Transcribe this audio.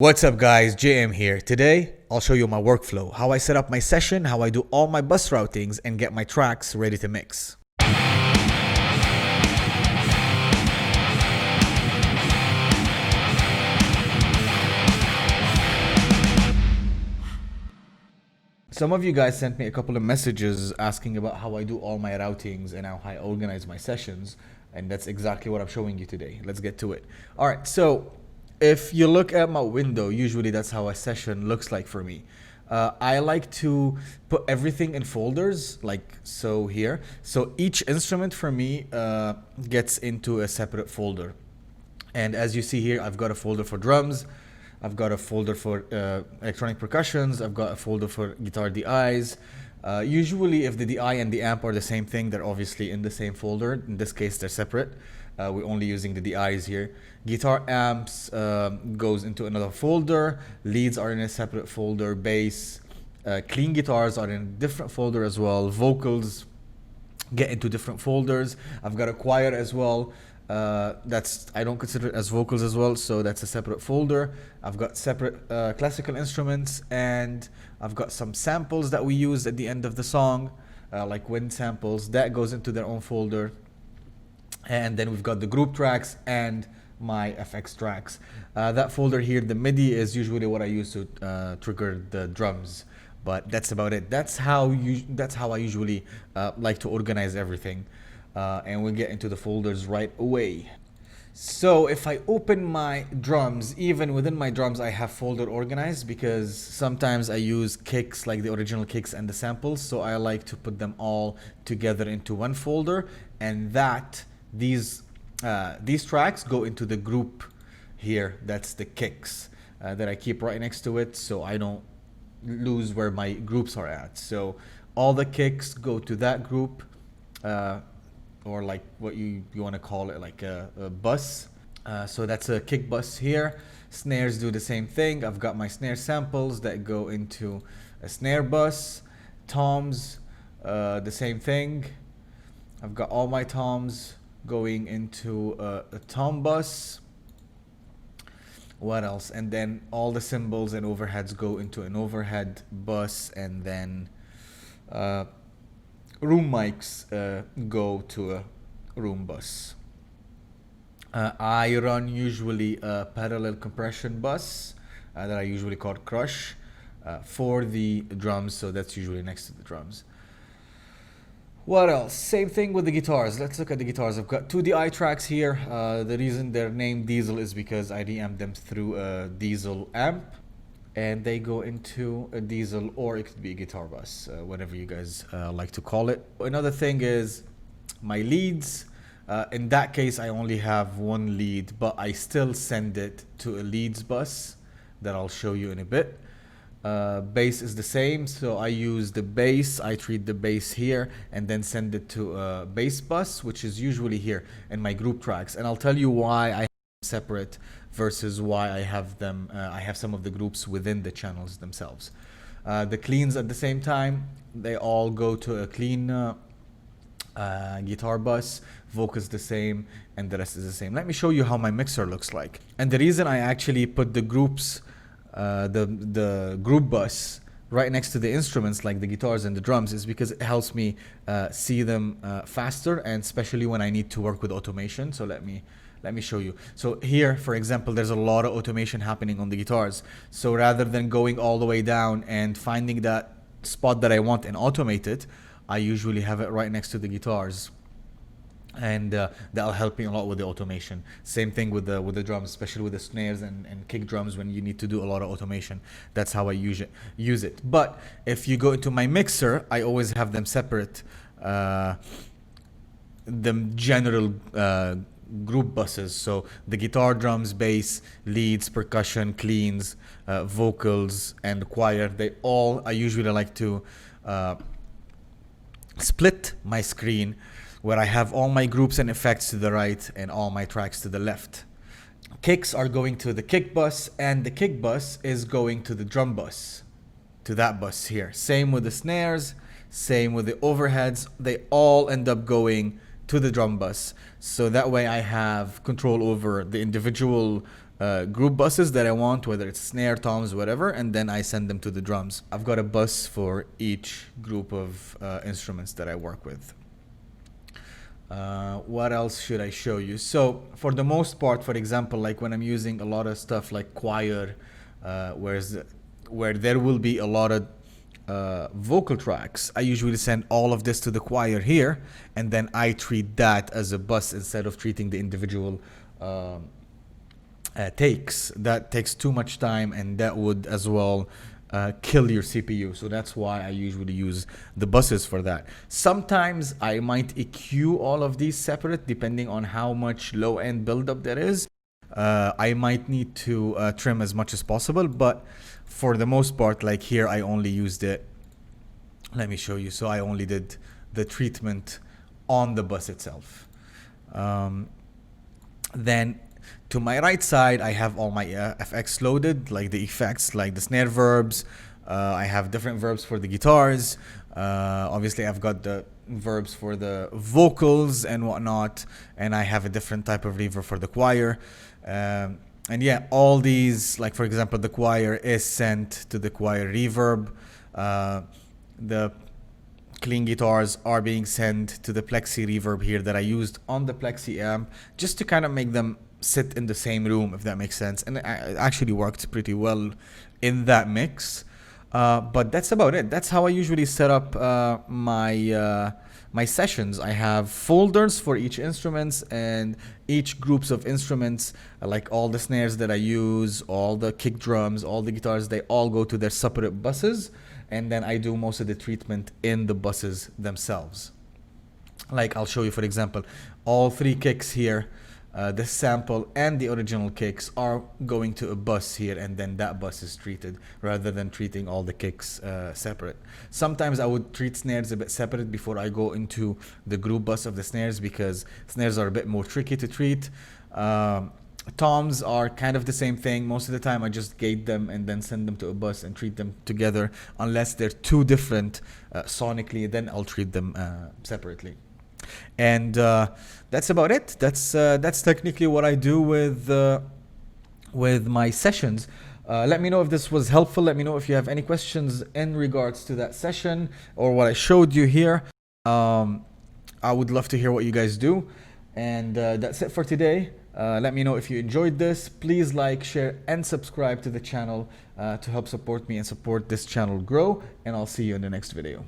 What's up guys, JM here. Today, I'll show you my workflow, how I set up my session, how I do all my bus routings and get my tracks ready to mix. Some of you guys sent me a couple of messages asking about how I do all my routings and how I organize my sessions, and that's exactly what I'm showing you today. Let's get to it. All right, so if you look at my window, usually that's how a session looks like for me. I like to put everything in folders, like so here. So each instrument for me gets into a separate folder. And as you see here, I've got a folder for drums, I've got a folder for electronic percussions, I've got a folder for guitar DIs. Usually if the DI and the amp are the same thing, they're obviously in the same folder. In this case, they're separate. We're only using the DIs here. Guitar amps goes into another folder. Leads are in a separate folder. Bass, clean guitars are in a different folder as well. Vocals get into different folders. I've got a choir as well. I don't consider it as vocals as well, so that's a separate folder. I've got separate classical instruments, and I've got some samples that we use at the end of the song, like wind samples. That goes into their own folder. And then we've got the group tracks and my FX tracks. That folder here, the MIDI, is usually what I use to trigger the drums. But that's about it. That's how I usually like to organize everything. And we'll get into the folders right away. So if I open my drums, even within my drums, I have folder organized because sometimes I use kicks, like the original kicks and the samples. So I like to put them all together into one folder, and these tracks go into the group here. That's the kicks that I keep right next to it, so I don't lose where my groups are at. So all the kicks go to that group, or like what you want to call it, like a bus. So that's a kick bus here. Snares do the same thing. I've got my snare samples that go into a snare bus. Toms, the same thing. I've got all my toms going into a tom bus. What else? And then all the cymbals and overheads go into an overhead bus, and then room mics go to a room bus. I run usually a parallel compression bus that I usually call Crush for the drums, so that's usually next to the drums. What else? Same thing with the guitars. Let's look at the guitars. I've got two DI tracks here. The reason they're named Diesel is because I reamped them through a Diesel amp, and they go into a Diesel, or it could be a guitar bus, whatever you guys like to call it. Another thing is my leads. In that case, I only have one lead, but I still send it to a leads bus that I'll show you in a bit. Bass is the same, so I use the bass. I treat the bass here and then send it to a bass bus, which is usually here in my group tracks. And I'll tell you why I have them separate versus why I have them. I have some of the groups within the channels themselves. The cleans at the same time, they all go to a clean guitar bus. Vocals the same, and the rest is the same. Let me show you how my mixer looks like. And the reason I actually put the groups, the group bus right next to the instruments like the guitars and the drums, is because it helps me see them faster, and especially when I need to work with automation. So let me show you. So here, for example, there's a lot of automation happening on the guitars. So rather than going all the way down and finding that spot that I want and automate it, I usually have it right next to the guitars, and that'll help me a lot with the automation. Same thing with the drums, especially with the snares and kick drums. When you need to do a lot of automation, that's how I use it. But if you go into my mixer, I always have them separate. The general group buses, so the guitar, drums, bass, leads, percussion, cleans, vocals, and choir, I usually like to split my screen, where I have all my groups and effects to the right and all my tracks to the left. Kicks are going to the kick bus, and the kick bus is going to the drum bus, to that bus here. Same with the snares, same with the overheads. They all end up going to the drum bus. So that way I have control over the individual group buses that I want, whether it's snare, toms, whatever, and then I send them to the drums. I've got a bus for each group of instruments that I work with. What else should I show you? So for the most part, for example, like when I'm using a lot of stuff like choir, where there will be a lot of vocal tracks, I usually send all of this to the choir here, and then I treat that as a bus instead of treating the individual takes. That takes too much time, and that would as well kill your CPU. So that's why I usually use the buses for that. Sometimes I might EQ all of these separate depending on how much low-end buildup there is. I might need to trim as much as possible, but for the most part, like here, I only used it. Let me show you. So I only did the treatment on the bus itself. Then to my right side, I have all my FX loaded, like the effects, like the snare verbs. I have different verbs for the guitars. Obviously, I've got the verbs for the vocals and whatnot, and I have a different type of reverb for the choir. And yeah, all these, like for example, the choir is sent to the choir reverb. The clean guitars are being sent to the Plexi reverb here that I used on the Plexi amp, just to kind of make them sit in the same room, if that makes sense. And it actually worked pretty well in that mix. But that's about it. That's how I usually set up my sessions. I have folders for each instruments, and each groups of instruments, like all the snares that I use, all the kick drums, all the guitars, they all go to their separate buses, and then I do most of the treatment in the buses themselves. Like I'll show you, for example, all three kicks here, the sample and the original kicks are going to a bus here, and then that bus is treated rather than treating all the kicks separate. Sometimes I would treat snares a bit separate before I go into the group bus of the snares, because snares are a bit more tricky to treat. Toms are kind of the same thing. Most of the time I just gate them and then send them to a bus and treat them together, unless they're too different sonically, then I'll treat them separately. And that's about it. That's technically what I do with my sessions. Let me know if this was helpful. Let me know if you have any questions in regards to that session or what I showed you here. I would love to hear what you guys do. And that's it for today. Let me know if you enjoyed this. Please like, share, and subscribe to the channel to help support me and support this channel grow. And I'll see you in the next video.